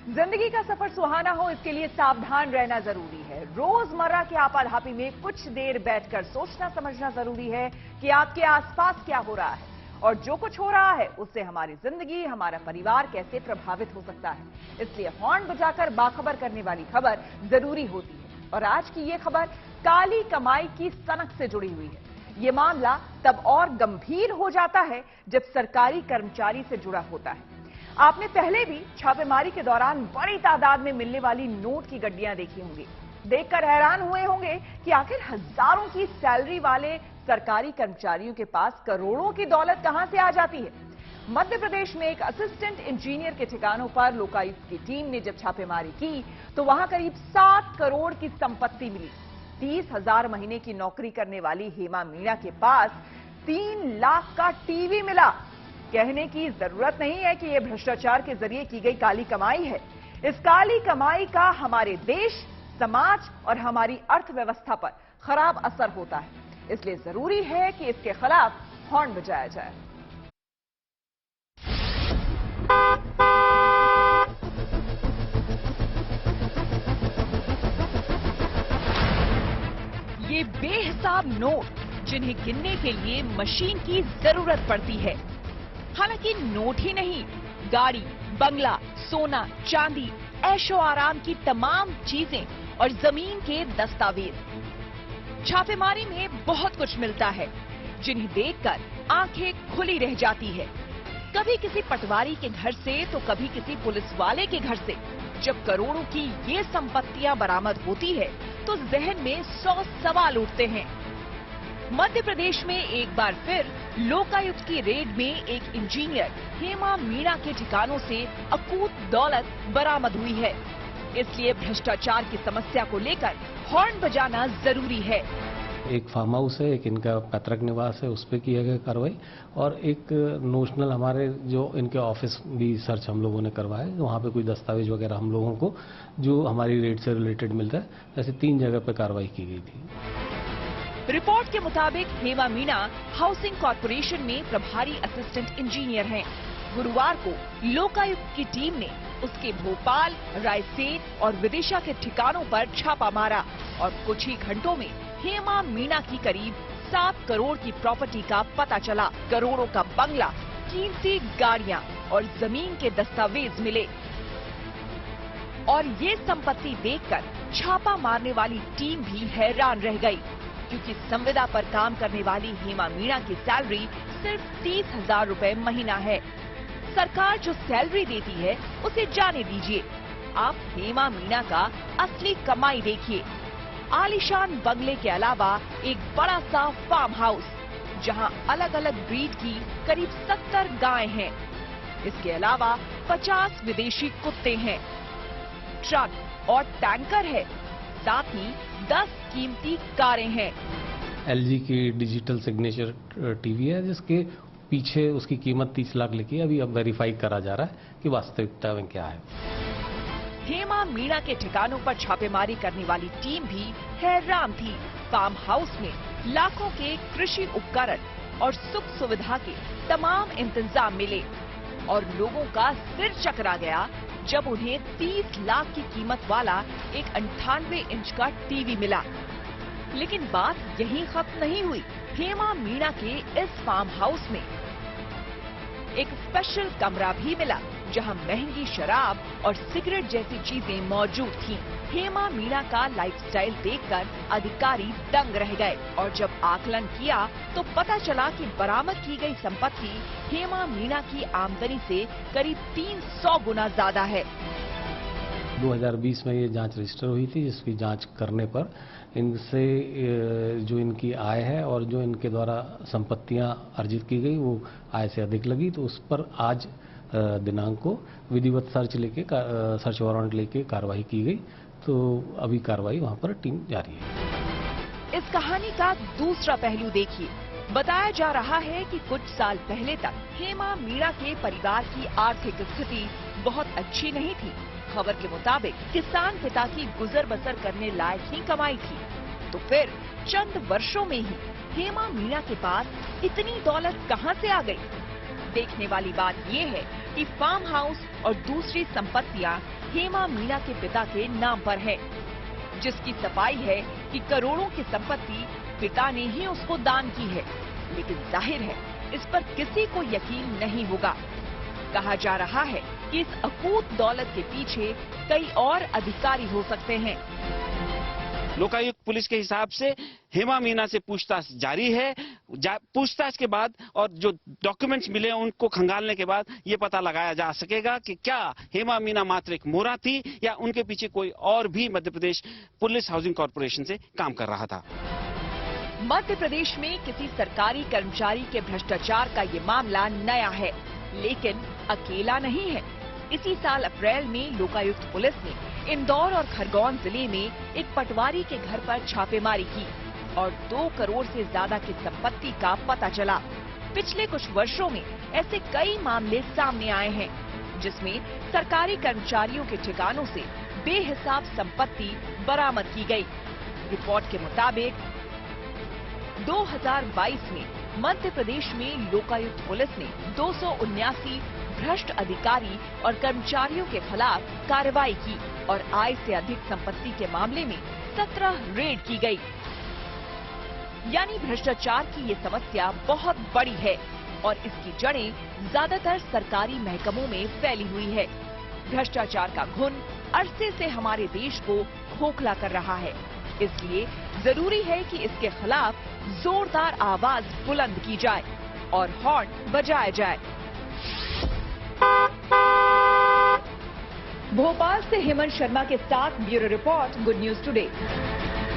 जिंदगी का सफर सुहाना हो, इसके लिए सावधान रहना जरूरी है। रोजमर्रा के आपाधापी में कुछ देर बैठकर सोचना समझना जरूरी है कि आपके आसपास क्या हो रहा है और जो कुछ हो रहा है उससे हमारी जिंदगी, हमारा परिवार कैसे प्रभावित हो सकता है। इसलिए हॉर्न बजाकर बाखबर करने वाली खबर जरूरी होती है। और आज की ये खबर काली कमाई की सनक से जुड़ी हुई है। ये मामला तब और गंभीर हो जाता है जब सरकारी कर्मचारी से जुड़ा होता है। आपने पहले भी छापेमारी के दौरान बड़ी तादाद में मिलने वाली नोट की गड्डियां देखी होंगी। देखकर हैरान हुए होंगे कि आखिर हजारों की सैलरी वाले सरकारी कर्मचारियों के पास करोड़ों की दौलत कहां से आ जाती है। मध्य प्रदेश में एक असिस्टेंट इंजीनियर के ठिकानों पर लोकायुक्त की टीम ने जब छापेमारी की तो वहां करीब 7 करोड़ की संपत्ति मिली। 30,000 महीने की नौकरी करने वाली हेमा मीणा के पास 3 लाख का टीवी मिला। कहने की जरूरत नहीं है कि यह भ्रष्टाचार के जरिए की गई काली कमाई है। इस काली कमाई का हमारे देश, समाज और हमारी अर्थव्यवस्था पर खराब असर होता है। इसलिए जरूरी है कि इसके खिलाफ हॉर्न बजाया जाए। ये बेहिसाब नोट जिन्हें गिनने के लिए मशीन की जरूरत पड़ती है। हालांकि नोट ही नहीं, गाड़ी, बंगला, सोना, चांदी, ऐशो आराम की तमाम चीजें और जमीन के दस्तावेज। छापेमारी में बहुत कुछ मिलता है जिन्हें देखकर आंखें खुली रह जाती है। कभी किसी पटवारी के घर से तो कभी किसी पुलिस वाले के घर से जब करोड़ों की ये संपत्तियां बरामद होती है तो जहन में 100 सवाल उठते हैं। मध्य प्रदेश में एक बार फिर लोकायुक्त की रेड में एक इंजीनियर हेमा मीणा के ठिकानों से अकूत दौलत बरामद हुई है। इसलिए भ्रष्टाचार की समस्या को लेकर हॉर्न बजाना जरूरी है। एक फार्म हाउस है, एक इनका पैतृक निवास है, उस पर किया गया कार्रवाई, और एक नोशनल हमारे जो इनके ऑफिस भी सर्च हम लोगों ने करवाया, वहाँ पे कोई दस्तावेज वगैरह हम लोगों को जो हमारी रेड से रिलेटेड मिलता है, ऐसे 3 जगह पे कार्रवाई की गई थी। रिपोर्ट के मुताबिक हेमा मीणा हाउसिंग कॉर्पोरेशन में प्रभारी असिस्टेंट इंजीनियर हैं। गुरुवार को लोकायुक्त की टीम ने उसके भोपाल, रायसेन और विदिशा के ठिकानों पर छापा मारा और कुछ ही घंटों में हेमा मीणा की करीब 7 करोड़ की प्रॉपर्टी का पता चला। करोड़ों का बंगला, कीमती गाड़ियां और जमीन के दस्तावेज मिले। और ये संपत्ति देखकर छापा मारने वाली टीम भी हैरान रह गई, क्योंकि संविदा पर काम करने वाली हेमा मीणा की सैलरी सिर्फ 30,000 रुपए महीना है। सरकार जो सैलरी देती है उसे जाने दीजिए। आप हेमा मीणा का असली कमाई देखिए। आलीशान बंगले के अलावा एक बड़ा सा फार्म हाउस, जहां अलग अलग ब्रीड की करीब 70 गायें हैं। इसके अलावा 50 विदेशी कुत्ते हैं, ट्रक और टैंकर है, साथ ही 10 कीमती कारें हैं। LG की डिजिटल सिग्नेचर टीवी है, जिसके पीछे उसकी कीमत 30 लाख लिखी है। अभी अब वेरीफाई करा जा रहा है कि वास्तविकता में क्या है। हेमा मीणा के ठिकानों पर छापेमारी करने वाली टीम भी हैरान थी। फार्म हाउस में लाखों के कृषि उपकरण और सुख सुविधा के तमाम इंतजाम मिले और लोगों का सिर चकरा गया जब उन्हें 30 लाख की कीमत वाला एक 98 इंच का टीवी मिला। लेकिन बात यहीं खत्म नहीं हुई। हेमा मीणा के इस फार्म हाउस में एक स्पेशल कमरा भी मिला, जहां महंगी शराब और सिगरेट जैसी चीजें मौजूद थीं। हेमा मीणा का लाइफस्टाइल देखकर अधिकारी दंग रह गए और जब आकलन किया तो पता चला कि बरामद की गई संपत्ति हेमा मीणा की आमदनी से करीब 300 गुना ज्यादा है। 2020 में ये जांच रजिस्टर हुई थी, जिसकी जांच करने पर इनसे जो इनकी आय है और जो इनके द्वारा संपत्तियां अर्जित की गई वो आय से अधिक लगी, तो उस पर आज दिनांक को विधिवत सर्च वारंट लेके कार्रवाई की गई। तो अभी कार्रवाई वहां पर टीम जारी है। इस कहानी का दूसरा पहलू देखिए। बताया जा रहा है कि कुछ साल पहले तक हेमा मीणा के परिवार की आर्थिक स्थिति बहुत अच्छी नहीं थी। खबर के मुताबिक किसान पिता की गुजर बसर करने लायक ही कमाई थी। तो फिर चंद वर्षों में ही हेमा मीणा के पास इतनी दौलत कहां से आ गई? देखने वाली बात ये है कि फार्म हाउस और दूसरी संपत्तियां हेमा मीना के पिता के नाम पर है, जिसकी सफाई है कि करोड़ों की संपत्ति पिता ने ही उसको दान की है। लेकिन जाहिर है इस पर किसी को यकीन नहीं होगा। कहा जा रहा है कि इस अकूत दौलत के पीछे कई और अधिकारी हो सकते हैं। लोकायुक्त पुलिस के हिसाब से हेमा मीना से पूछताछ जारी है। पूछताछ के बाद और जो डॉक्यूमेंट्स मिले हैं उनको खंगालने के बाद ये पता लगाया जा सकेगा कि क्या हेमा मीना मात्र एक मोहरा थी या उनके पीछे कोई और भी Madhya Pradesh police housing corporation से काम कर रहा था। मध्य प्रदेश में किसी सरकारी कर्मचारी के भ्रष्टाचार का ये मामला नया है, लेकिन अकेला नहीं है। इसी साल अप्रैल में लोकायुक्त पुलिस ने इंदौर और खरगोन जिले में एक पटवारी के घर पर छापेमारी की और 2 करोड़ से ज्यादा की संपत्ति का पता चला। पिछले कुछ वर्षों में ऐसे कई मामले सामने आए हैं, जिसमें सरकारी कर्मचारियों के ठिकानों से बेहिसाब संपत्ति बरामद की गई। रिपोर्ट के मुताबिक 2022 में मध्य प्रदेश में लोकायुक्त पुलिस ने 279 भ्रष्ट अधिकारी और कर्मचारियों के खिलाफ कार्रवाई की और आय से अधिक संपत्ति के मामले में 17 रेड की गई। यानी भ्रष्टाचार की ये समस्या बहुत बड़ी है और इसकी जड़ें ज्यादातर सरकारी महकमों में फैली हुई है। भ्रष्टाचार का घुन अरसे से हमारे देश को खोखला कर रहा है, इसलिए जरूरी है कि इसके खिलाफ जोरदार आवाज बुलंद की जाए और हॉर्न बजाया जाए। भोपाल से हेमंत शर्मा के साथ bureau report, good news today.